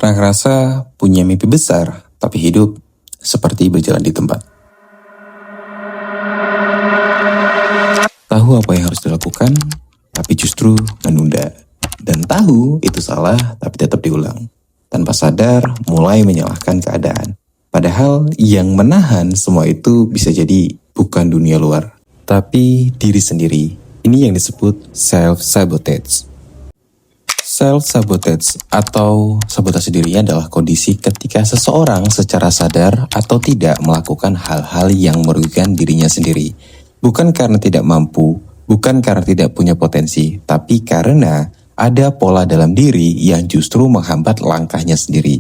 Pernah ngerasa punya mimpi besar, tapi hidup seperti berjalan di tempat. Tahu apa yang harus dilakukan, tapi justru menunda. Dan tahu itu salah, tapi tetap diulang. Tanpa sadar, mulai menyalahkan keadaan. Padahal yang menahan semua itu bisa jadi bukan dunia luar, tapi diri sendiri. Ini yang disebut self-sabotage. Self-sabotage atau sabotase diri adalah kondisi ketika seseorang secara sadar atau tidak melakukan hal-hal yang merugikan dirinya sendiri. Bukan karena tidak mampu, bukan karena tidak punya potensi, tapi karena ada pola dalam diri yang justru menghambat langkahnya sendiri.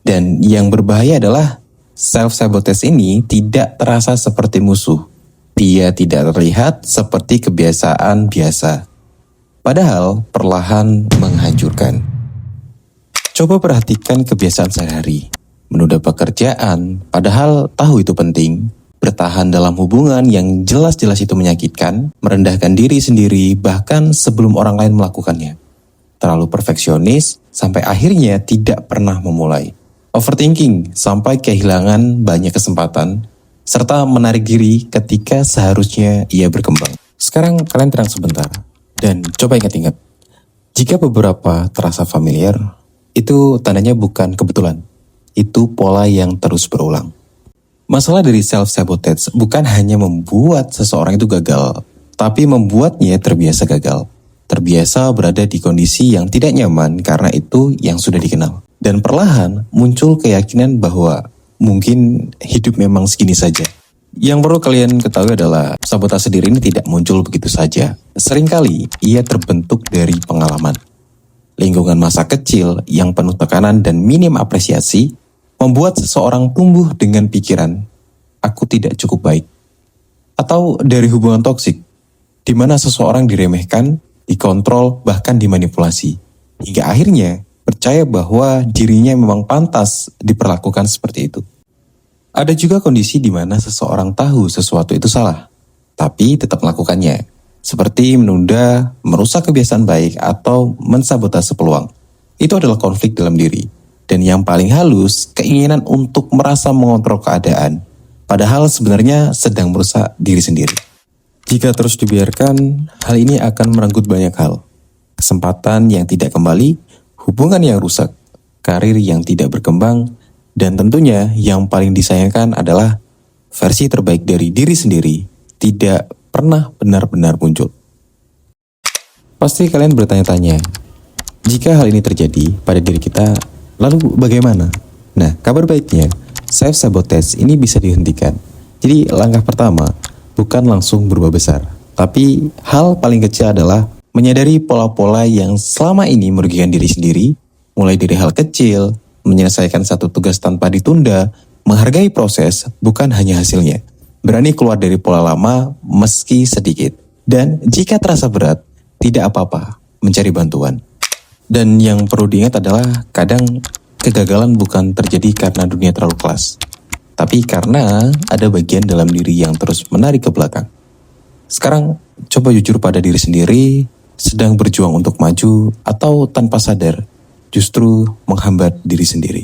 Dan yang berbahaya adalah self-sabotage ini tidak terasa seperti musuh. Dia tidak terlihat seperti kebiasaan biasa. Padahal perlahan menghancurkan. Coba perhatikan kebiasaan sehari-hari. Menunda pekerjaan, padahal tahu itu penting. Bertahan dalam hubungan yang jelas-jelas itu menyakitkan. Merendahkan diri sendiri bahkan sebelum orang lain melakukannya. Terlalu perfeksionis sampai akhirnya tidak pernah memulai. Overthinking sampai kehilangan banyak kesempatan. Serta menarik diri ketika seharusnya ia berkembang. Sekarang kalian tenang sebentar. Dan coba ingat-ingat, jika beberapa terasa familiar, itu tandanya bukan kebetulan. Itu pola yang terus berulang. Masalah dari self-sabotage bukan hanya membuat seseorang itu gagal, tapi membuatnya terbiasa gagal. Terbiasa berada di kondisi yang tidak nyaman karena itu yang sudah dikenal. Dan perlahan muncul keyakinan bahwa mungkin hidup memang segini saja. Yang perlu kalian ketahui adalah sabotase diri ini tidak muncul begitu saja. Seringkali ia terbentuk dari pengalaman. Lingkungan masa kecil yang penuh tekanan dan minim apresiasi membuat seseorang tumbuh dengan pikiran, aku tidak cukup baik. Atau dari hubungan toksik, di mana seseorang diremehkan, dikontrol, bahkan dimanipulasi. Hingga akhirnya percaya bahwa dirinya memang pantas diperlakukan seperti itu. Ada juga kondisi di mana seseorang tahu sesuatu itu salah, tapi tetap melakukannya. Seperti menunda, merusak kebiasaan baik, atau mensabotase peluang. Itu adalah konflik dalam diri. Dan yang paling halus, keinginan untuk merasa mengontrol keadaan. Padahal sebenarnya sedang merusak diri sendiri. Jika terus dibiarkan, hal ini akan merenggut banyak hal. Kesempatan yang tidak kembali, hubungan yang rusak, karir yang tidak berkembang, dan tentunya yang paling disayangkan adalah versi terbaik dari diri sendiri tidak pernah benar-benar muncul. Pasti kalian bertanya-tanya, jika hal ini terjadi pada diri kita, lalu bagaimana? Nah, kabar baiknya, self-sabotage ini bisa dihentikan. Jadi langkah pertama, bukan langsung berubah besar. Tapi hal paling kecil adalah menyadari pola-pola yang selama ini merugikan diri sendiri, mulai dari hal kecil, menyelesaikan satu tugas tanpa ditunda, menghargai proses bukan hanya hasilnya. Berani keluar dari pola lama meski sedikit. Dan jika terasa berat, tidak apa-apa, mencari bantuan. Dan yang perlu diingat adalah kadang kegagalan bukan terjadi karena dunia terlalu kelas. Tapi karena ada bagian dalam diri yang terus menarik ke belakang. Sekarang coba jujur pada diri sendiri, sedang berjuang untuk maju atau tanpa sadar justru menghambat diri sendiri.